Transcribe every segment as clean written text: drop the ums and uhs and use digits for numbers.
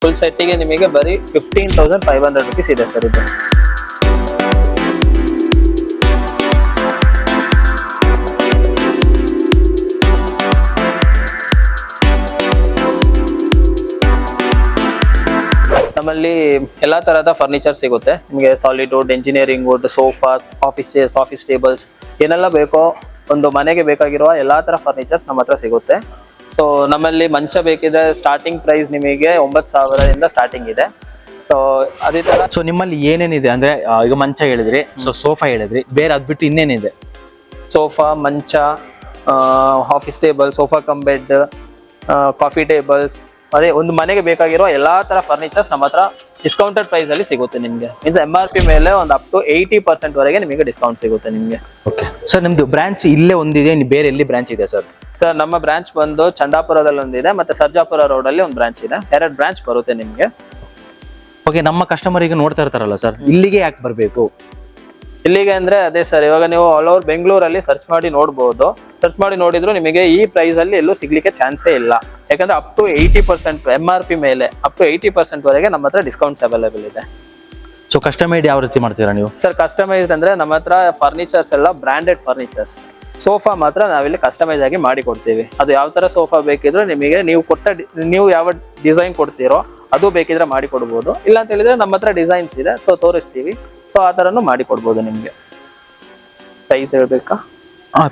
Full ಸೆಟ್ಟಿಗೆ ನಿಮಗೆ ಬರೀ 15,500 rupees ಇದೆ ಸರ್ ಇದು. ನಮ್ಮಲ್ಲಿ ಎಲ್ಲಾ ತರಹದ ಫರ್ನಿಚರ್ ಸಿಗುತ್ತೆ ನಿಮಗೆ. Solid wood, engineering wood, sofas, office tables, ಏನೆಲ್ಲ ಬೇಕೋ ಒಂದು ಮನೆಗೆ ಬೇಕಾಗಿರುವ ಎಲ್ಲಾ ತರ ಫರ್ನಿಚರ್ಸ್ ನಮ್ಮ ಹತ್ರ ಸಿಗುತ್ತೆ. ಸೊ ನಮ್ಮಲ್ಲಿ ಮಂಚ ಬೇಕಿದ್ರೆ ಸ್ಟಾರ್ಟಿಂಗ್ ಪ್ರೈಸ್ ನಿಮಗೆ 9,000 ಸ್ಟಾರ್ಟಿಂಗ್ ಇದೆ. ಸೊ ಅದೇ ತರ ಸೊ ನಿಮ್ಮಲ್ಲಿ ಏನೇನಿದೆ ಅಂದ್ರೆ ಈಗ ಮಂಚ ಹೇಳಿದ್ರಿ, ಸೊ ಸೋಫಾ ಹೇಳಿದ್ರಿ, ಬೇರೆ ಅದ್ಬಿಟ್ಟು ಇನ್ನೇನಿದೆ? ಸೋಫಾ, ಮಂಚ, office table, sofa cum bed, coffee tables, ಅದೇ ಒಂದು ಮನೆಗೆ ಬೇಕಾಗಿರೋ ಎಲ್ಲಾ ತರ ಫರ್ನಿಚರ್ಸ್ ನಮ್ಮ ಹತ್ರ ಡಿಸ್ಕೌಂಟೆಡ್ ಪ್ರೈಸ್ ಅಲ್ಲಿ ಸಿಗುತ್ತೆ ನಿಮ್ಗೆ. ಮೀನ್ಸ್ MRP ಮೇಲೆ ಒಂದು ಅಪ್ ಟು 80% ವರೆಗೆ ನಿಮಗೆ ಡಿಸ್ಕೌಂಟ್ ಸಿಗುತ್ತೆ ನಿಮ್ಗೆ. ಓಕೆ ಸರ್, ನಿಮ್ದು ಬ್ರಾಂಚ್ ಇಲ್ಲೇ ಒಂದಿದೆ, ಬೇರೆ ಎಲ್ಲಿ ಬ್ರಾಂಚ್ ಇದೆ ಸರ್? ಸರ್ ನಮ್ಮ ಬ್ರಾಂಚ್ ಬಂದು ಚಂದಾಪುರದಲ್ಲಿ ಒಂದಿದೆ, ಮತ್ತೆ ಸರ್ಜಾಪುರ ರೋಡ್ ಅಲ್ಲಿ ಒಂದು ಬ್ರಾಂಚ್ ಇದೆ. 2 ಬ್ರಾಂಚ್ ಬರುತ್ತೆ ನಿಮ್ಗೆ. ಓಕೆ, ನಮ್ಮ ಕಸ್ಟಮರ್ ಈಗ ನೋಡ್ತಾ ಇರ್ತಾರಲ್ಲ ಸರ್, ಇಲ್ಲಿಗೆ ಯಾಕೆ ಬರಬೇಕು? ಇಲ್ಲಿಗೆ ಅಂದ್ರೆ ಅದೇ ಸರ್, ಇವಾಗ ನೀವು ಆಲ್ ಓವರ್ ಬೆಂಗಳೂರಲ್ಲಿ ಸರ್ಚ್ ಮಾಡಿ ನೋಡ್ಬೋದು. ಸರ್ಚ್ ಮಾಡಿ ನೋಡಿದ್ರು ನಿಮಗೆ ಈ ಪ್ರೈಸ್ ಅಲ್ಲಿ ಎಲ್ಲೂ ಸಿಗ್ಲಿಕ್ಕೆ ಚಾನ್ಸೇ ಇಲ್ಲ. ಯಾಕಂದ್ರೆ ಅಪ್ ಟು 80% MRP ಮೇಲೆ ಅಪ್ ಟು 80% ವರೆಗೆ ನಮ್ಮ ಹತ್ರ ಡಿಸ್ಕೌಂಟ್ಸ್ ಅವೈಲೇಬಲ್ ಇದೆ. ಸೊ ಕಸ್ಟಮೈಡ್ ಯಾವ ರೀತಿ ಮಾಡ್ತೀರಾ ನೀವು? ಸರ್ ಕಸ್ಟಮೈಸ್ಡ್ ಅಂದ್ರೆ ನಮ್ಮ ಹತ್ರ ಫರ್ನಿಚರ್ಸ್ ಎಲ್ಲ ಬ್ರಾಂಡೆಡ್ ಫರ್ನಿಚರ್ಸ್. ಸೋಫಾ ಮಾತ್ರ ನಾವಿಲ್ಲಿ ಕಸ್ಟಮೈಸ್ ಆಗಿ ಮಾಡಿ ಕೊಡ್ತೀವಿ. ಅದು ಯಾವ ತರ ಸೋಫಾ ಬೇಕಿದ್ರು ನಿಮಗೆ ನೀವು ಯಾವ ಡಿಸೈನ್ ಕೊಡ್ತೀರೋ ಅದು ಬೇಕಿದ್ರೆ ಮಾಡಿ ಕೊಡ್ಬೋದು. ಇಲ್ಲ ಅಂತ ಹೇಳಿದ್ರೆ ನಮ್ಮ ಹತ್ರ ಡಿಸೈನ್ಸ್ ಇದೆ, ಸೊ ತೋರಿಸ್ತೀವಿ. ಸೊ ಆ ತರನು ಮಾಡಿ ಕೊಡ್ಬೋದು ನಿಮ್ಗೆ. ಪ್ರೈಸ್ ಹೇಳ್ಬೇಕಾ?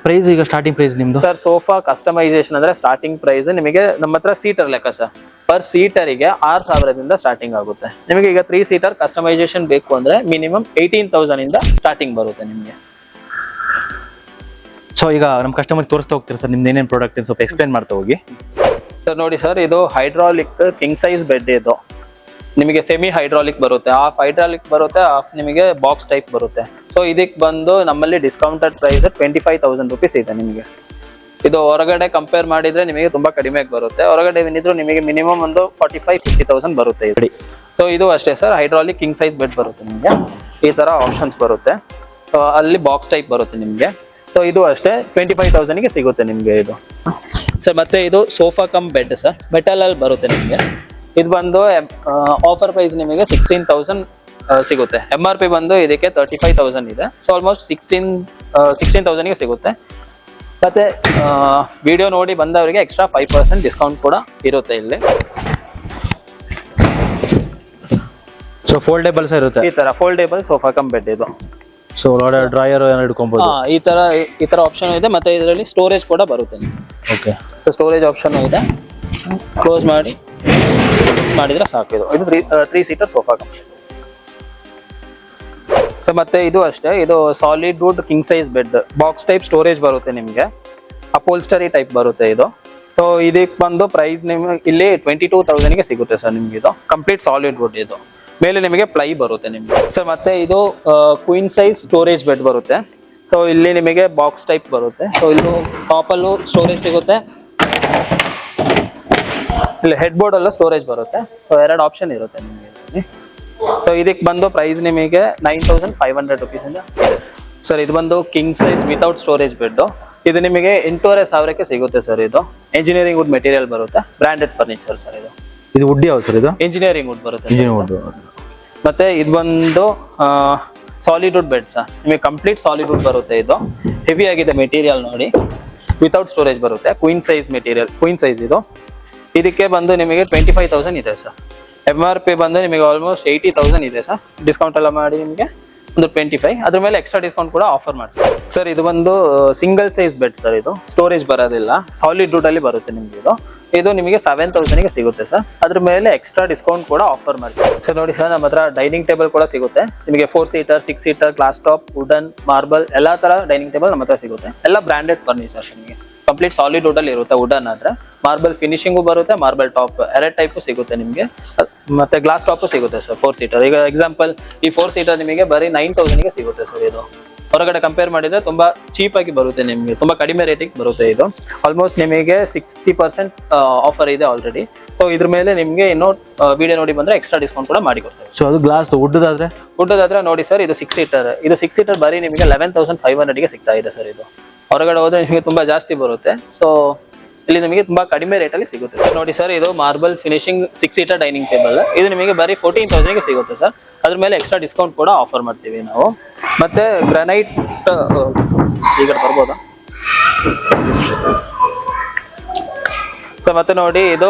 ಪ್ರೈಸ್ ಈಗ ಸ್ಟಾರ್ಟಿಂಗ್ ಪ್ರೈಸ್ ನಿಮ್ದು? ಸರ್ ಸೋಫಾ ಕಸ್ಟಮೈಸೇಷನ್ ಅಂದ್ರೆ ಸ್ಟಾರ್ಟಿಂಗ್ ಪ್ರೈಸ್ ನಿಮಗೆ ನಮ್ಮ ಹತ್ರ ಸೀಟರ್ ಲೆಕ್ಕ ಸರ್. ಪರ್ ಸೀಟರಿಗೆ 6,000 ಸ್ಟಾರ್ಟಿಂಗ್ ಆಗುತ್ತೆ ನಿಮಗೆ. ಈಗ 3 ಸೀಟರ್ ಕಸ್ಟಮೈಸೇಷನ್ ಬೇಕು ಅಂದ್ರೆ ಮಿನಿಮಮ್ 18,000 ಸ್ಟಾರ್ಟಿಂಗ್ ಬರುತ್ತೆ ನಿಮ್ಗೆ. ಸೊ ಈಗ ನಮ್ಮ ಕಸ್ಟಮರ್ ತೋರಿಸ್ತಾ ಹೋಗ್ತೀರಾ ಸರ್ ನಿಮ್ದು ಏನೇನು ಪ್ರಾಡಕ್ಟ್ ಸ್ವಲ್ಪ ಎಕ್ಸ್ಪ್ಲೈನ್ ಮಾಡ್ತಾ ಹೋಗಿ. ಸರ್ ನೋಡಿ ಸರ್, ಇದು ಹೈಡ್ರಾಲಿಕ್ ಕಿಂಗ್ ಸೈಜ್ ಬೆಡ್. ಇದು ನಿಮಗೆ ಸೆಮಿ ಹೈಡ್ರಾಲಿಕ್ ಬರುತ್ತೆ, ಹಾಫ್ ಹೈಡ್ರಾಲಿಕ್ ಬರುತ್ತೆ, ಹಾಫ್ ನಿಮಗೆ ಬಾಕ್ಸ್ ಟೈಪ್ ಬರುತ್ತೆ. ಸೊ ಇದಕ್ಕೆ ಬಂದು ನಮ್ಮಲ್ಲಿ ಡಿಸ್ಕೌಂಟೆಡ್ ಪ್ರೈಸ್ 25,000 rupees ಇದೆ ನಿಮಗೆ. ಇದು ಹೊರಗಡೆ ಕಂಪೇರ್ ಮಾಡಿದ್ರೆ ನಿಮಗೆ ತುಂಬಾ ಕಡಿಮೆಗೆ ಬರುತ್ತೆ. ಹೊರಗಡೆ ಏನಿದ್ರು ನಿಮಗೆ ಮಿನಿಮಮ್ ಒಂದು 45,000-50,000 ಬರುತ್ತೆ ಇದು. ಸೊ ಇದು ಅಷ್ಟೇ sir, hydraulic king size bed ಬರುತ್ತೆ ನಿಮಗೆ. ಈ ತರ ಆಪ್ಷನ್ಸ್ ಬರುತ್ತೆ. ಅಲ್ಲಿ ಬಾಕ್ಸ್ ಟೈಪ್ ಬರುತ್ತೆ ನಿಮಗೆ. ಸೊ ಇದು ಅಷ್ಟೇ 25,000 ಸಿಗುತ್ತೆ ನಿಮಗೆ ಇದು ಸರ್. ಮತ್ತೆ ಇದು sofa cum bed sir, metal ಅಲ್ಲಿ ಬರುತ್ತೆ ನಿಮಗೆ. ಇದು ಬಂದು ಆಫರ್ ಪ್ರೈಸ್ ನಿಮಗೆ 16,000 ಸಿಗುತ್ತೆ. MRP ಬಂದು ಇದಕ್ಕೆ 35,000 ಇದೆ. ಸೊ ಆಲ್ಮೋಸ್ಟ್ 16,000 ಸಿಗುತ್ತೆ. ಮತ್ತೆ ವಿಡಿಯೋ ನೋಡಿ ಬಂದವರಿಗೆ ಎಕ್ಸ್ಟ್ರಾ 5% ಡಿಸ್ಕೌಂಟ್ ಕೂಡ ಇರುತ್ತೆ ಇಲ್ಲಿ. ಸೊ ಫೋಲ್ಡೇಬಲ್ಸ್ ಇರುತ್ತೆ, ಈ ತರ ಫೋಲ್ಡೇಬಲ್ ಸೋಫಾ ಕಮ್ ಬೆಡ್ ಇದು. ಸೊ ಡ್ರಾಯರ್ ಇಟ್ಕೊಬಹುದು. ಈ ತರ ಆಪ್ಷನ್ ಇದೆ. ಮತ್ತೆ ಇದರಲ್ಲಿ ಸ್ಟೋರೇಜ್ ಕೂಡ ಬರುತ್ತೆ ನಿಮಗೆ. ಓಕೆ, ಸೊ ಸ್ಟೋರೇಜ್ ಆಪ್ಷನ್ ಇದೆ. ಕ್ಲೋಸ್ ಮಾಡಿದ್ರೆ ಸಾಕು. ಇದು 3 ಸೀಟರ್ ಸೋಫಾ ಕಮ್. ಸೊ ಮತ್ತೆ ಇದು ಅಷ್ಟೇ, ಇದು solid wood king size bed, box type storage ಬರುತ್ತೆ ನಿಮಗೆ. ಅಪೋಲ್ಸ್ಟರಿ ಟೈಪ್ ಬರುತ್ತೆ ಇದು. ಸೊ ಇದಕ್ಕೆ ಬಂದು ಪ್ರೈಸ್ ನಿಮಗೆ ಇಲ್ಲಿ 22,000 ಸಿಗುತ್ತೆ ಸರ್ ನಿಮ್ಗೆ. ಇದು ಕಂಪ್ಲೀಟ್ ಸಾಲಿಡ್ ವುಡ್. ಇದು ಮೇಲೆ ನಿಮಗೆ ಪ್ಲೈ ಬರುತ್ತೆ ನಿಮ್ಗೆ ಸರ್. ಮತ್ತೆ ಇದು ಕ್ವೀನ್ ಸೈಜ್ ಸ್ಟೋರೇಜ್ ಬೆಡ್ ಬರುತ್ತೆ. ಸೊ ಇಲ್ಲಿ ನಿಮಗೆ ಬಾಕ್ಸ್ ಟೈಪ್ ಬರುತ್ತೆ. ಸೊ ಇದು ಟಾಪಲ್ಲೂ ಸ್ಟೋರೇಜ್ ಸಿಗುತ್ತೆ, ಇಲ್ಲಿ ಹೆಡ್ ಬೋರ್ಡ್ ಅಲ್ಲ ಸ್ಟೋರೇಜ್ ಬರುತ್ತೆ. ಸೊ 2 ಆಪ್ಷನ್ ಇರುತ್ತೆ ನಿಮಗೆ. ಸೊ ಇದಕ್ಕೆ ಬಂದು ಪ್ರೈಸ್ ನಿಮಗೆ 9,500 rupees ಇಂದ ಸರ್. ಇದು ಬಂದು king size without storage bed. ಇದು ನಿಮಗೆ 8,500 ಸಿಗುತ್ತೆ ಸರ್. ಇದು ಎಂಜಿನಿಯರಿಂಗ್ ವುಡ್ ಮೆಟೀರಿಯಲ್ ಬರುತ್ತೆ, ಬ್ರಾಂಡೆಡ್ ಫರ್ನಿಚರ್ ಸರ್. ಇದು ವುಡ್ ಯಾವ ಸರ್? ಇದು ಎಂಜಿನಿಯರಿಂಗ್ ವುಡ್ ಬರುತ್ತೆ. Engineering wood. ಮತ್ತೆ ಇದು ಬಂದು ಸಾಲಿಡ್ ವುಡ್ ಬೆಡ್ ಸರ್. ನಿಮಗೆ ಕಂಪ್ಲೀಟ್ ಸಾಲಿಡ್ ವುಡ್ ಬರುತ್ತೆ. ಇದು ಹೆವಿ ಆಗಿದೆ ಮೆಟೀರಿಯಲ್ ನೋಡಿ. ವಿತೌಟ್ ಸ್ಟೋರೇಜ್ ಬರುತ್ತೆ, queen size material, queen size ಇದು. ಇದಕ್ಕೆ ಬಂದು ನಿಮಗೆ 25,000 ಇದೆ ಸರ್. MRP ಬಂದು ನಿಮಗೆ ಆಲ್ಮೋಸ್ಟ್ 80,000 ಇದೆ ಸರ್. ಡಿಸ್ಕೌಂಟ್ ಎಲ್ಲ ಮಾಡಿ ನಿಮಗೆ ಒಂದು 25, ಅದ್ರ ಮೇಲೆ ಎಕ್ಸ್ಟ್ರಾ ಡಿಸ್ಕೌಂಟ್ ಕೂಡ ಆಫರ್ ಮಾಡ್ತೀವಿ ಸರ್. ಇದು ಬಂದು ಸಿಂಗಲ್ ಸೈಜ್ ಬೆಡ್ ಸರ್. ಇದು ಸ್ಟೋರೇಜ್ ಬರೋದಿಲ್ಲ, ಸಾಲಿಡ್ ವುಡ್ ಅಲ್ಲಿ ಬರುತ್ತೆ ನಿಮ್ಗೆ. ಇದು ನಿಮಗೆ 7,000 ಸಿಗುತ್ತೆ ಸರ್. ಅದ್ರ ಮೇಲೆ ಎಕ್ಸ್ಟ್ರಾ ಡಿಸ್ಕೌಂಟ್ ಕೂಡ ಆಫರ್ ಮಾಡ್ತೀವಿ ಸರ್. ನೋಡಿ ಸರ್, ನಮ್ಮ ಹತ್ರ ಡೈನಿಂಗ್ ಟೇಬಲ್ ಕೂಡ ಸಿಗುತ್ತೆ ನಿಮಗೆ. 4 seater, 6 seater, glass top, wooden, marble ಎಲ್ಲಾ ತರ ಡೈನಿಂಗ್ ಟೇಬಲ್ ನಮ್ಮ ಹತ್ರ ಸಿಗುತ್ತೆ. ಎಲ್ಲ ಬ್ರಾಂಡೆಡ್ ಫರ್ನಿಚರ್ಸ್ ನಿಮಗೆ. ಕಂಪ್ಲೀಟ್ ಸಾಲಿಡ್ ವುಡ್ ಅಲ್ಲಿ ಇರುತ್ತೆ. ವುಡನ್ ಆದ್ರೆ ಮಾರ್ಬಲ್ ಫಿನಿಶಿಂಗು ಬರುತ್ತೆ, ಮಾರ್ಬಲ್ ಟಾಪ್ 2 ಟೈಪು ಸಿಗುತ್ತೆ ನಿಮಗೆ. ಮತ್ತೆ ಗ್ಲಾಸ್ ಟಾಪು ಸಿಗುತ್ತೆ ಸರ್ 4 ಸೀಟರ್. ಈಗ ಎಕ್ಸಾಂಪಲ್ ಈ 4 ಸೀಟರ್ ನಿಮಗೆ ಬರೀ 9,000 ಸಿಗುತ್ತೆ ಸರ್. ಇದು ಹೊರಗಡೆ ಕಂಪೇರ್ ಮಾಡಿದ್ರೆ ತುಂಬಾ ಚೀಪ್ ಆಗಿ ಬರುತ್ತೆ ನಿಮಗೆ, ತುಂಬಾ ಕಡಿಮೆ ರೇಟಿಗೆ ಬರುತ್ತೆ. ಇದು ಆಲ್ಮೋಸ್ಟ್ ನಿಮಗೆ 60% ಆಫರ್ ಇದೆ ಆಲ್ರೆಡಿ. ಸೊ ಇದ್ರ ಮೇಲೆ ನಿಮಗೆ ಇನ್ನೂ ವಿಡಿಯೋ ನೋಡಿ ಬಂದ್ರೆ ಎಕ್ಸ್ಟ್ರಾ ಡಿಸ್ಕೌಂಟ್ ಕೂಡ ಮಾಡಿ ಕೊಡ್ತೇವೆ. ಸೊ ಅದು ಗ್ಲಾಸ್ ವುಡ್ಡಾದ್ರೆ ನೋಡಿ ಸರ್, ಇದು 6 ಸೀಟರ್. ಇದು 6 ಸೀಟರ್ ಬರೀ ನಿಮಗೆ 11,500 ಸಿಗ್ತಾ ಇದೆ ಸರ್. ಇದು ಹೊರಗಡೆ ಹೋದ್ರೆ ನಿಮಗೆ ತುಂಬಾ ಜಾಸ್ತಿ ಬರುತ್ತೆ. ಸೊ ಇಲ್ಲಿ ನಿಮಗೆ ತುಂಬಾ ಕಡಿಮೆ ರೇಟಲ್ಲಿ ಸಿಗುತ್ತೆ ಸರ್. ನೋಡಿ ಸರ್, ಇದು marble finishing 6 seater dining table. ಇದು ನಿಮಗೆ ಬರೀ 14,000ಗೆ ಸಿಗುತ್ತೆ ಸರ್. ಅದ್ರ ಮೇಲೆ ಎಕ್ಸ್ಟ್ರಾ ಡಿಸ್ಕೌಂಟ್ ಕೂಡ ಆಫರ್ ಮಾಡ್ತೀವಿ ನಾವು. ಮತ್ತೆ ಗ್ರಾನೈಟ್ ಈಗ ಬರ್ಬೋದಾ ಸೊ ಮತ್ತೆ ನೋಡಿ, ಇದು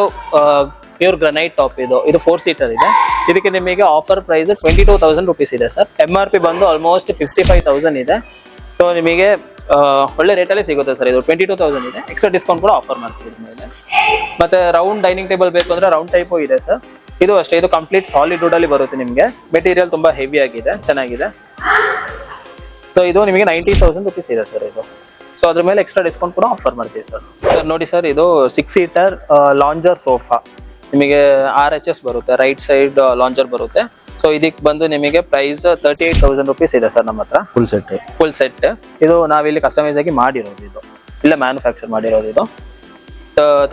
ಪ್ಯೂರ್ ಗ್ರಾನೈಟ್ ಟಾಪ್. ಇದು 4 ಸೀಟರ್ ಇದೆ. ಇದಕ್ಕೆ ನಿಮಗೆ ಆಫರ್ ಪ್ರೈಸ್ 22,000 ರುಪೀಸ್ ಇದೆ ಸರ್. MRP ಬಂದು ಆಲ್ಮೋಸ್ಟ್ 55,000 ಇದೆ. ಸೊ ನಿಮಗೆ ಒಳ್ಳೆ ರೇಟಲ್ಲಿ ಸಿಗುತ್ತೆ ಸರ್. ಇದು 22,000 ಇದೆ. ಎಕ್ಸ್ಟ್ರಾ ಡಿಸ್ಕೌಂಟ್ ಕೂಡ ಆಫರ್ ಮಾಡ್ತೀವಿ ಮೇಲೆ. ಮತ್ತೆ ರೌಂಡ್ ಡೈನಿಂಗ್ ಟೇಬಲ್ ಬೇಕು ಅಂದ್ರೆ ರೌಂಡ್ ಟೈಪು ಇದೆ ಸರ್. ಇದು ಅಷ್ಟೇ, ಇದು ಕಂಪ್ಲೀಟ್ ಸಾಲಿಡ್ ವುಡ್ ಅಲ್ಲಿ ಬರುತ್ತೆ ನಿಮಗೆ. ಮೆಟೀರಿಯಲ್ ತುಂಬಾ ಹೆವಿ ಆಗಿದೆ, ಚೆನ್ನಾಗಿದೆ. ಸೊ ಇದು ನಿಮಗೆ 90,000 ರುಪೀಸ್ ಇದೆ ಸರ್ ಇದು. ಸೊ ಅದ್ರ ಮೇಲೆ ಎಕ್ಸ್ಟ್ರಾ ಡಿಸ್ಕೌಂಟ್ ಕೂಡ ಆಫರ್ ಮಾಡ್ತೀವಿ ಸರ್. ಸರ್ ನೋಡಿ ಸರ್, ಇದು 6 ಸೀಟರ್ ಲಾಂಜರ್ ಸೋಫಾ. ನಿಮಗೆ RHS ಬರುತ್ತೆ, ರೈಟ್ ಸೈಡ್ ಲಾಂಜರ್ ಬರುತ್ತೆ. ಸೊ ಇದಕ್ಕೆ ಬಂದು ನಿಮಗೆ ಪ್ರೈಸ್ 38,000 ರುಪೀಸ್ ಇದೆ ಸರ್ ನಮ್ಮ ಹತ್ರ. Full set. ಇದು ನಾವಿಲ್ಲಿ ಕಸ್ಟಮೈಸ್ ಆಗಿ ಮಾಡಿರೋದು, ಇದು ಇಲ್ಲ ಮ್ಯಾನುಫ್ಯಾಕ್ಚರ್ ಮಾಡಿರೋದು. ಇದು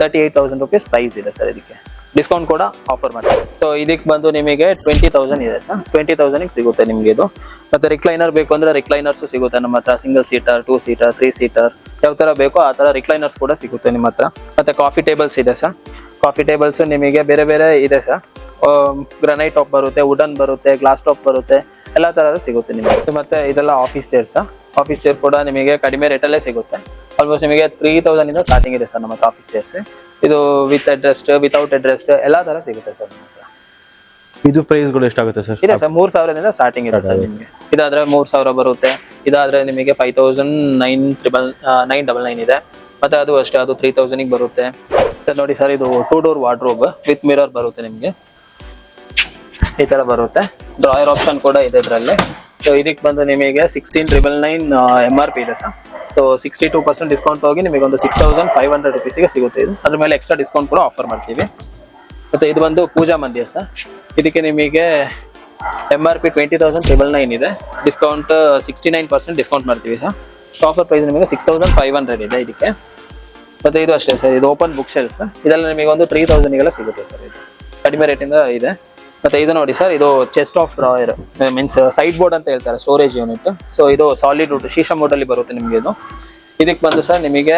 38,000 ರುಪೀಸ್ ಪ್ರೈಸ್ ಇದೆ ಸರ್. ಇದಕ್ಕೆ ಡಿಸ್ಕೌಂಟ್ ಕೂಡ ಆಫರ್ ಮಾಡ್ತೀವಿ. ಸೊ ಇದಕ್ಕೆ ಬಂದು ನಿಮಗೆ 20,000 ಇದೆ ಸರ್. 20,000ಗೆ ಸಿಗುತ್ತೆ ನಿಮಗೆ ಇದು. ಮತ್ತೆ ರಿಕ್ಲೈನರ್ ಬೇಕು ಅಂದ್ರೆ ರಿಕ್ಲೈನರ್ಸು ಸಿಗುತ್ತೆ ನಮ್ಮ ಹತ್ರ. ಸಿಂಗಲ್ ಸೀಟರ್, 2 ಸೀಟರ್, 3 ಸೀಟರ್, ಯಾವ ತರ ಬೇಕೋ ಆ ತರ ರಿಕ್ಲೈನರ್ಸ್ ಕೂಡ ಸಿಗುತ್ತೆ ನಿಮ್ಮ ಹತ್ರ. ಮತ್ತೆ ಕಾಫಿ ಟೇಬಲ್ಸ್ ಇದೆ ಸರ್. ಕಾಫಿ ಟೇಬಲ್ಸ್ ನಿಮಗೆ ಬೇರೆ ಬೇರೆ ಇದೆ ಸರ್. ಗ್ರಾನೈಟ್ ಟಾಪ್ ಬರುತ್ತೆ, ವುಡನ್ ಬರುತ್ತೆ, ಗ್ಲಾಸ್ ಟಾಪ್ ಬರುತ್ತೆ, ಎಲ್ಲ ತರದ್ದು ಸಿಗುತ್ತೆ ನಿಮಗೆ. ಮತ್ತೆ ಇದೆಲ್ಲ ಆಫೀಸ್ ಚೇರ್ಸ್. ಆಫೀಸ್ ಚೇರ್ ಕೂಡ ನಿಮಗೆ ಕಡಿಮೆ ರೇಟಲ್ಲೇ ಸಿಗುತ್ತೆ. ಆಲ್ಮೋಸ್ಟ್ ನಿಮಗೆ 3,000 ಇಂದ ಸ್ಟಾರ್ಟಿಂಗ್ ಇದೆ ಸರ್ ನಮ್ಮ ಆಫೀಸ್ ಚೇರ್ಸ್. ಇದು ವಿತ್ ಅಡ್ರೆಸ್ಟ್, ವಿತೌಟ್ ಅಡ್ರೆಸ್ಟ್ ಎಲ್ಲ ತರ ಸಿಗುತ್ತೆ ಸರ್ ನಮ್ಮ ಹತ್ರ. ಇದು ಪ್ರೈಸ್ಗಳು ಎಷ್ಟಾಗುತ್ತೆ ಸರ್? ಇದೆ ಸರ್, 3,000 ಸ್ಟಾರ್ಟಿಂಗ್ ಇದೆ ಸರ್ ನಿಮಗೆ. ಇದಾದ್ರೆ 3,000 ಬರುತ್ತೆ. ಇದಾದ್ರೆ ನಿಮಗೆ 5,999 ಇದೆ. ಮತ್ತೆ ಅದು ಅಷ್ಟೇ, ಅದು 3,000ಗೆ ಬರುತ್ತೆ ಸರ್. ನೋಡಿ ಸರ್, ಇದು 2 ಡೋರ್ ವಾರ್ಡ್ರೋಬ್ ವಿತ್ ಮಿರರ್ ಬರುತ್ತೆ ನಿಮಗೆ. ಈ ತರ ಬರುತ್ತೆ. ಡ್ರಾಯರ್ ಆಪ್ಷನ್ ಕೂಡ ಇದೆ ಇದರಲ್ಲಿ. ಸೊ ಇದಕ್ಕೆ ಬಂದು ನಿಮಗೆ 16,999 MRP ಇದೆ ಸರ್. ಸೊ 62% ಡಿಸ್ಕೌಂಟ್ ಹೋಗಿ ನಿಮಗೆ ಒಂದು 6,500 ರುಪೀಸ್ಗೆ ಸಿಗುತ್ತೆ ಇದು. ಅದ್ರ ಮೇಲೆ ಎಕ್ಸ್ಟ್ರಾ ಡಿಸ್ಕೌಂಟ್ ಕೂಡ ಆಫರ್ ಮಾಡ್ತೀವಿ. ಮತ್ತೆ ಇದು ಬಂದು ಪೂಜಾ ಮಂದಿರ ಸರ್. ಇದಕ್ಕೆ ನಿಮಗೆ MRP 20,999 ಇದೆ. ಡಿಸ್ಕೌಂಟ್ 69% ಡಿಸ್ಕೌಂಟ್ ಮಾಡ್ತೀವಿ ಸರ್. ಆಫರ್ ಪ್ರೈಸ್ ನಿಮಗೆ 6,500 ಇದೆ ಇದಕ್ಕೆ. ಮತ್ತೆ ಇದು ಅಷ್ಟೇ ಸರ್, ಇದು ಓಪನ್ ಬುಕ್ ಶೆಲ್ಫ್. ಇದೆಲ್ಲ ನಿಮಗೆ ಒಂದು 3,000ಗೆಲ್ಲ ಸಿಗುತ್ತೆ ಸರ್. ಇದು ಕಡಿಮೆ ರೇಟಿಂದ ಇದೆ. ಮತ್ತೆ ಇದು ನೋಡಿ ಸರ್, ಇದು chest of drawer means side board ಅಂತ ಹೇಳ್ತಾರೆ, ಸ್ಟೋರೇಜ್ ಯೂನಿಟ್. ಸೊ ಇದು ಸಾಲಿಡ್ ವುಡ್ ಶೀಶಮ್ ವುಡ್ ಅಲ್ಲಿ ಬರುತ್ತೆ ನಿಮಗೆ ಇದು. ಇದಕ್ಕೆ ಬಂದು ಸರ್ ನಿಮಗೆ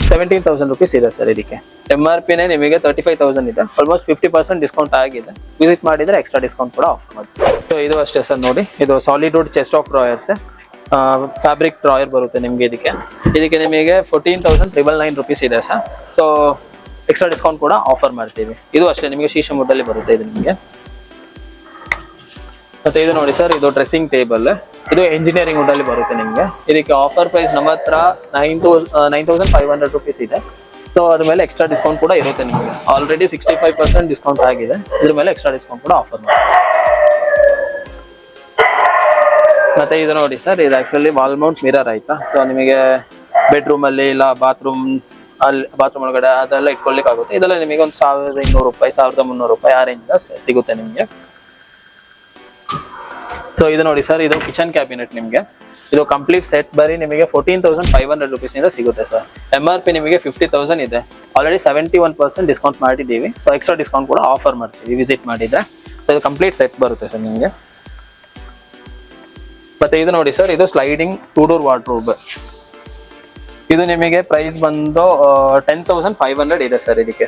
17,000 ರುಪೀಸ್ ಇದೆ ಸರ್. ಇದಕ್ಕೆ MRPನೇ ನಿಮಗೆ 35,000 ಇದೆ. ಆಲ್ಮೋಸ್ಟ್ 50% ಡಿಸ್ಕೌಂಟ್ ಆಗಿದೆ. ವಿಸಿಟ್ ಮಾಡಿದ್ರೆ ಎಕ್ಸ್ಟ್ರಾ ಡಿಸ್ಕೌಂಟ್ ಕೂಡ ಆಫರ್ ಮಾಡ್ತೀವಿ. ಸೊ ಇದು ಅಷ್ಟೇ ಸರ್. ನೋಡಿ, ಇದು solid wood chest of drawers, fabric drawer ಬರುತ್ತೆ ನಿಮಗೆ. ಇದಕ್ಕೆ ನಿಮಗೆ 14,999 ರುಪೀಸ್ ಇದೆ ಸರ್. ಸೊ ಎಕ್ಸ್ಟ್ರಾ ಡಿಸ್ಕೌಂಟ್ ಕೂಡ ಆಫರ್ ಮಾಡ್ತೀವಿ. ಇದು ಅಷ್ಟೇ ನಿಮಗೆ ಶೀಶಮ್ ವುಡ್ ಅಲ್ಲಿ ಬರುತ್ತೆ ಇದು ನಿಮಗೆ. ಮತ್ತೆ ಇದು ನೋಡಿ ಸರ್, ಇದು ಡ್ರೆಸ್ಸಿಂಗ್ ಟೇಬಲ್. ಇದು ಎಂಜಿನಿಯರಿಂಗ್ ವುಡ್ ಅಲ್ಲಿ ಬರುತ್ತೆ ನಿಮಗೆ. ಇದಕ್ಕೆ ಆಫರ್ ಪ್ರೈಸ್ ನಮ್ಮ ಹತ್ರ 9,500 ರುಪೀಸ್ ಇದೆ. ಸೊ ಅದ್ರ ಮೇಲೆ ಎಕ್ಸ್ಟ್ರಾ ಡಿಸ್ಕೌಂಟ್ ಕೂಡ ಇರುತ್ತೆ ನಿಮಗೆ. ಆಲ್ರೆಡಿ 65% ಡಿಸ್ಕೌಂಟ್ ಆಗಿದೆ. ಇದ್ರ ಮೇಲೆ ಎಕ್ಸ್ಟ್ರಾ ಡಿಸ್ಕೌಂಟ್ ಕೂಡ ಆಫರ್ ಮಾಡ್ತೀವಿ. ಮತ್ತೆ ಇದು ನೋಡಿ ಸರ್, ಇದು ಆಕ್ಚುಲಿ ವಾಲ್ ಮೌಂಟ್ ಮಿರರ್ ಆಯ್ತಾ. ಸೊ ನಿಮಗೆ ಬೆಡ್ರೂಮ್ ಅಲ್ಲಿ ಇಲ್ಲ ಬಾತ್ರೂಮ್ ಒಳಗಡೆ ಅದೆಲ್ಲ ಇಟ್ಕೊಳ್ಳಿಕ್ಕೆ ಆಗುತ್ತೆ. ಇದೆಲ್ಲ ನಿಮಗೆ ಒಂದು 1,200 ರೂಪಾಯಿ, 1,300 ರೂಪಾಯಿ ಆ ರೇಂಜ್ ಸಿಗುತ್ತೆ ನಿಮಗೆ. ಸೊ ಇದು ನೋಡಿ ಸರ್, ಇದು ಕಿಚನ್ ಕ್ಯಾಬಿನೆಟ್ ನಿಮಗೆ. ಇದು ಕಂಪ್ಲೀಟ್ ಸೆಟ್ ಬರೀ ನಿಮಗೆ 14,500 ರುಪೀಸ್ ಇಂದ ಸಿಗುತ್ತೆ ಸರ್. MRP ನಿಮಗೆ 50,000 ಇದೆ. ಆಲ್ರೆಡಿ 71% ಡಿಸ್ಕೌಂಟ್ ಮಾಡಿದ್ದೀವಿ. ಸೊ ಎಕ್ಸ್ಟ್ರಾ ಡಿಸ್ಕೌಂಟ್ ಕೂಡ ಆಫರ್ ಮಾಡ್ತೀವಿ ವಿಸಿಟ್ ಮಾಡಿದ್ರೆ. ಸೊ ಇದು ಕಂಪ್ಲೀಟ್ ಸೆಟ್ ಬರುತ್ತೆ ಸರ್ ನಿಮಗೆ. ಮತ್ತೆ ಇದು ನೋಡಿ ಸರ್, ಇದು ಸ್ಲೈಡಿಂಗ್ 2 ಡೋರ್ ವಾರ್ಡ್ರೋಬ್. ಇದು ನಿಮಗೆ ಪ್ರೈಸ್ ಬಂದು 10,500 ಇದೆ ಸರ್. ಇದಕ್ಕೆ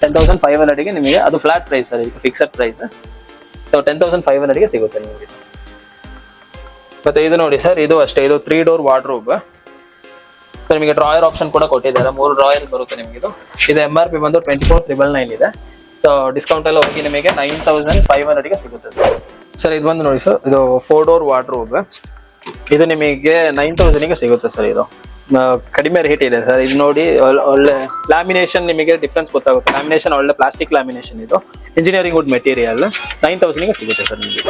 10,500ಗೆ ನಿಮಗೆ, ಅದು ಫ್ಲಾಟ್ ಪ್ರೈಸ್ ಸರ್, ಇದಕ್ಕೆ ಫಿಕ್ಸಡ್ ಪ್ರೈಸ್. ಸೊ 10,500ಗೆ ಸಿಗುತ್ತೆ ನಿಮಗೆ. ಮತ್ತೆ ಇದು ನೋಡಿ ಸರ್, ಇದು ಅಷ್ಟೇ, ಇದು 3 ಡೋರ್ ವಾರ್ಡ್ರೋಬ್. ಸೊ ನಿಮಗೆ ಡ್ರಾಯರ್ ಆಪ್ಷನ್ ಕೂಡ ಕೊಟ್ಟಿದ್ದಾರೆ. 3 ಡ್ರಾಯರ್ ಬರುತ್ತೆ ನಿಮಗೆ. ಇದು MRP ಬಂದು 24,999 ಇದೆ. ಸೊ ಡಿಸ್ಕೌಂಟ್ ಎಲ್ಲ ಹೋಗಿ ನಿಮಗೆ 9,500ಗೆ ಸಿಗುತ್ತೆ ಸರ್. ಇದು ಬಂದು ನೋಡಿ ಸರ್, ಇದು 4 ಡೋರ್ ವಾರ್ಡ್ರೋಬ್. ಇದು ನಿಮಗೆ 9,000ಗೆ ಸಿಗುತ್ತೆ ಸರ್. ಇದು ಕಡಿಮೆ ರೇಟ್ ಇದೆ ಸರ್. ಇದು ನೋಡಿ, ಒಳ್ಳೆ ಲ್ಯಾಮಿನೇಷನ್, ನಿಮಗೆ ಡಿಫ್ರೆನ್ಸ್ ಗೊತ್ತಾಗುತ್ತೆ. ಲ್ಯಾಮಿನೇಷನ್ ಒಳ್ಳೆ ಪ್ಲಾಸ್ಟಿಕ್ ಲ್ಯಾಮಿನೇಷನ್. ಇದು ಇಂಜಿನಿಯರಿಂಗ್ ವುಡ್ ಮೆಟೀರಿಯಲ್. 9,000ಗೆ ಸಿಗುತ್ತೆ ಸರ್ ನಿಮಗೆ.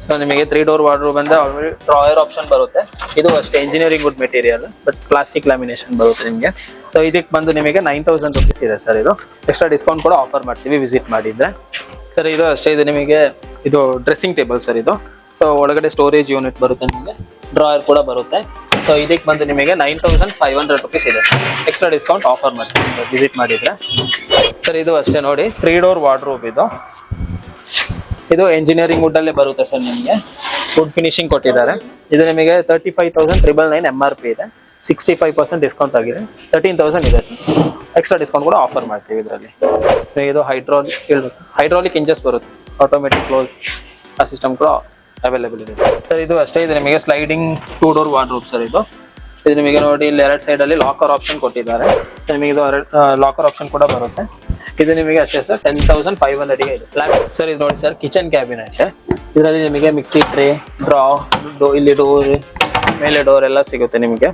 ಸೊ ನಿಮಗೆ 3 ಡೋರ್ ವಾರ್ಡ್ರೋಬ್ ಅಂದ್ರೆ ಆಲ್ರೆಡಿ ಡ್ರಾಯರ್ ಆಪ್ಷನ್ ಬರುತ್ತೆ. ಇದು ಅಷ್ಟೇ engineering wood material but plastic lamination ಬರುತ್ತೆ ನಿಮಗೆ. ಸೊ ಇದಕ್ಕೆ ಬಂದು ನಿಮಗೆ 9,000 ರುಪೀಸ್ ಇದೆ ಸರ್. ಇದು ಎಕ್ಸ್ಟ್ರಾ ಡಿಸ್ಕೌಂಟ್ ಕೂಡ ಆಫರ್ ಮಾಡ್ತೀವಿ ವಿಸಿಟ್ ಮಾಡಿದ್ರೆ ಸರ್. ಇದು ಅಷ್ಟೇ, ಇದು ನಿಮಗೆ ಇದು ಡ್ರೆಸ್ಸಿಂಗ್ ಟೇಬಲ್ ಸರ್ ಇದು. ಸೊ ಒಳಗಡೆ ಸ್ಟೋರೇಜ್ ಯೂನಿಟ್ ಬರುತ್ತೆ ನಿಮಗೆ, ಡ್ರಾಯರ್ ಕೂಡ ಬರುತ್ತೆ. ಸೊ ಇದಕ್ಕೆ ಬಂದು ನಿಮಗೆ 9,500 ರುಪೀಸ್ ಇದೆ ಸರ್. ಎಕ್ಸ್ಟ್ರಾ ಡಿಸ್ಕೌಂಟ್ ಆಫರ್ ಮಾಡ್ತೀವಿ ಸರ್ ವಿಸಿಟ್ ಮಾಡಿದ್ರೆ ಸರ್. ಇದು ಅಷ್ಟೇ ನೋಡಿ, 3 ಡೋರ್ ವಾರ್ಡ್ರೋಬ್. ಇದು ಎಂಜಿನಿಯರಿಂಗ್ ವುಡ್ ಅಲ್ಲೇ ಬರುತ್ತೆ ಸರ್ ನಿಮಗೆ. ವುಡ್ ಫಿನಿಶಿಂಗ್ ಕೊಟ್ಟಿದ್ದಾರೆ. ಇದು ನಿಮಗೆ 35,999 MRP ಇದೆ. 65% ಡಿಸ್ಕೌಂಟ್ ಆಗಿದೆ, 13,000 ಇದೆ ಸರ್. ಎಕ್ಸ್ಟ್ರಾ ಡಿಸ್ಕೌಂಟ್ ಕೂಡ ಆಫರ್ ಮಾಡ್ತೀವಿ ಇದರಲ್ಲಿ. ಇದು ಹೈಡ್ರಾಲಿಕ್ ಇಂಜಸ್ ಬರುತ್ತೆ, ಆಟೋಮೆಟಿಕ್ ಕ್ಲೋಸ್ ಆ ಸಿಸ್ಟಮ್ ಕೂಡ ಅವೈಲೇಬಲ್ ಇದೆ ಸರ್. ಇದು ಅಷ್ಟೇ, ಇದು ನಿಮಗೆ ಸ್ಲೈಡಿಂಗ್ 2 ಡೋರ್ ವಾರ್ಡ್ರೋಬ್ ಸರ್. ಇದು ನಿಮಗೆ ನೋಡಿ ಇಲ್ಲಿ 2 ಸೈಡಲ್ಲಿ ಲಾಕರ್ ಆಪ್ಷನ್ ಕೊಟ್ಟಿದ್ದಾರೆ. ನಿಮಗೆ ಇದು ಲಾಕರ್ ಆಪ್ಷನ್ ಕೂಡ ಬರುತ್ತೆ. ಇದು ನಿಮಗೆ ಅಷ್ಟೇ ಸರ್, 10,500 ಇದೆ ಸರ್. ಇದು ನೋಡಿ ಸರ್, ಕಿಚನ್ ಕ್ಯಾಬಿನೆಟ್. ಇದರಲ್ಲಿ ನಿಮಗೆ ಮಿಕ್ಸಿ ಟ್ರೇ, ಇಲ್ಲಿ ಡೋರ್, ಮೇಲೆ ಡೋರ್ ಎಲ್ಲ ಸಿಗುತ್ತೆ ನಿಮಗೆ.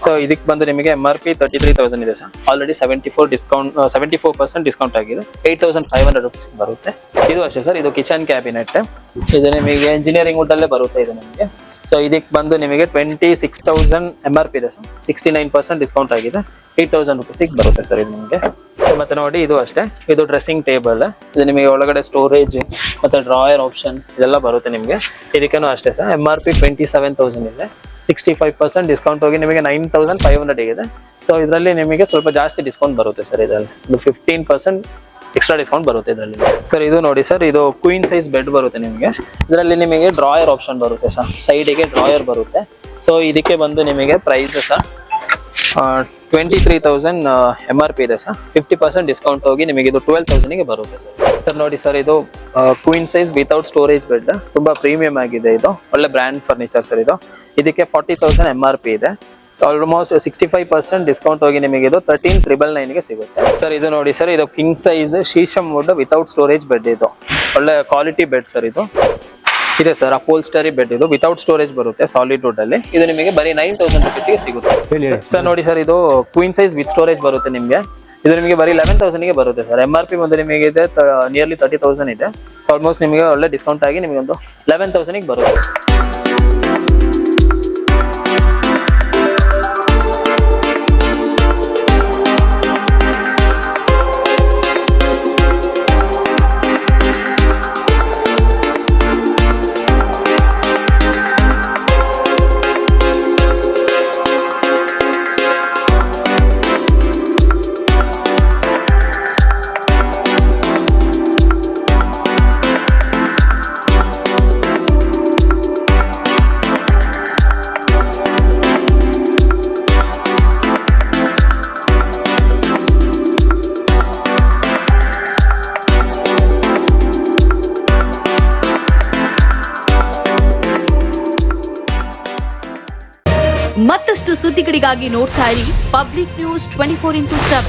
ಸೊ ಇದಕ್ಕೆ ಬಂದು ನಿಮಗೆ MRP 33,000 ಇದೆ ಸರ್. ಆಲ್ರೆಡಿ 74% ಡಿಸ್ಕೌಂಟ್ ಆಗಿದೆ, 8,500 ರುಪೀಸ್ ಬರುತ್ತೆ. ಇದು ಅಷ್ಟೇ ಸರ್, ಇದು ಕಿಚನ್ ಕ್ಯಾಬಿನೆಟ್. ಇದು ನಿಮಗೆ ಇಂಜಿನಿಯರಿಂಗ್ ವುಡ್ ಅಲ್ಲೇ ಬರುತ್ತೆ ಇದು ನಿಮಗೆ. ಸೊ ಇದಕ್ಕೆ ಬಂದು ನಿಮಗೆ 26,000 MRP ಇದೆ ಸರ್, 69% ಡಿಸ್ಕೌಂಟ್ ಆಗಿದೆ, 8,000 ರುಪೀಸಿಗೆ ಬರುತ್ತೆ ಸರ್ ಇದು ನಿಮಗೆ. ಮತ್ತೆ ನೋಡಿ ಇದು ಅಷ್ಟೇ, ಇದು ಡ್ರೆಸ್ಸಿಂಗ್ ಟೇಬಲ್. ಇದು ನಿಮಗೆ ಒಳಗಡೆ ಸ್ಟೋರೇಜ್ ಮತ್ತೆ ಡ್ರಾಯರ್ ಆಪ್ಷನ್ ಇದೆಲ್ಲ ಬರುತ್ತೆ ನಿಮಗೆ. ಇದಕ್ಕೇನು ಅಷ್ಟೇ ಸರ್, MRP 27,000 ಇದೆ, 65% ಡಿಸ್ಕೌಂಟ್ ಹೋಗಿ ನಿಮಗೆ 9,500 ಇದೆ. ಸೊ ಇದರಲ್ಲಿ ನಿಮಗೆ ಸ್ವಲ್ಪ ಜಾಸ್ತಿ ಡಿಸ್ಕೌಂಟ್ ಬರುತ್ತೆ ಸರ್. ಇದರಲ್ಲಿ 15% ಎಕ್ಸ್ಟ್ರಾ ಡಿಸ್ಕೌಂಟ್ ಬರುತ್ತೆ ಇದರಲ್ಲಿ ಸರ್. ಇದು ನೋಡಿ ಸರ್, ಇದು ಕ್ವೀನ್ ಸೈಜ್ ಬೆಡ್ ಬರುತ್ತೆ ನಿಮಗೆ. ಇದರಲ್ಲಿ ನಿಮಗೆ ಡ್ರಾಯರ್ ಆಪ್ಷನ್ ಬರುತ್ತೆ ಸರ್, ಸೈಡಿಗೆ ಡ್ರಾಯರ್ ಬರುತ್ತೆ. ಸೊ ಇದಕ್ಕೆ ಬಂದು ನಿಮಗೆ ಪ್ರೈಸ್ ಸರ್ 23,000 MRP ಇದೆ ಸರ್, 50% ಡಿಸ್ಕೌಂಟ್ ಹೋಗಿ ನಿಮಗೆ ಇದು 12,000ಗೆ ಬರುತ್ತೆ ಸರ್. ನೋಡಿ ಸರ್, ಇದು queen size without storage bed, ತುಂಬಾ ಪ್ರೀಮಿಯಂ ಆಗಿದೆ. ಇದು ಒಳ್ಳೆ ಬ್ರ್ಯಾಂಡ್ ಫರ್ನಿಚರ್ ಸರ್. ಇದಕ್ಕೆ 40,000 MRP ಇದೆ. ಸೊ ಆಲ್ಮೋಸ್ಟ್ 65% ಡಿಸ್ಕೌಂಟ್ ಹೋಗಿ ನಿಮಗೆ ಇದು 13,999ಗೆ ಸಿಗುತ್ತೆ ಸರ್. ಇದು ನೋಡಿ ಸರ್, ಇದು king size sheesham wood without storage bed. ಇದು ಒಳ್ಳೆ ಕ್ವಾಲಿಟಿ ಬೆಡ್ ಸರ್. ಇದು ಇದೆ ಸರ್, ಅಪೋಲ್ಸ್ಟರಿ ಬೆಡ್. ಇದು ವಿತೌಟ್ ಸ್ಟೋರೇಜ್ ಬರುತ್ತೆ, ಸಾಲಿಡ್ ವುಡ್ ಅಲ್ಲಿ. ಇದು ನಿಮಗೆ ಬರೀ 9,000 ರುಪೀಸ್ಗೆ ಸಿಗುತ್ತೆ ಸರ್. ನೋಡಿ ಸರ್, ಇದು ಕ್ವೀನ್ ಸೈಜ್ ವಿತ್ ಸ್ಟೋರೇಜ್ ಬರುತ್ತೆ ನಿಮಗೆ. ಇದು ನಿಮಗೆ ಬರೀ 11,000ಗೆ ಬರುತ್ತೆ ಸರ್. MRP ಒಂದು ನಿಮಗೆ ಇದೆ ನಿಯರ್ಲಿ 30,000 ಇದೆ. ಸೊ ಆಲ್ಮೋಸ್ಟ್ ನಿಮಗೆ ಒಳ್ಳೆ ಡಿಸ್ಕೌಂಟ್ ಆಗಿ ನಿಮಗೆ ಒಂದು 11,000ಗೆ ಬರುತ್ತೆ. ಮತ್ತಷ್ಟು ಸುದ್ದಿಗಳಿಗಾಗಿ ನೋಡ್ತಾ ಇರಿ ಪಬ್ಲಿಕ್ ನ್ಯೂಸ್ 24x7.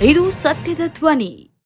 ಇದು ಸತ್ಯದ ಧ್ವನಿ.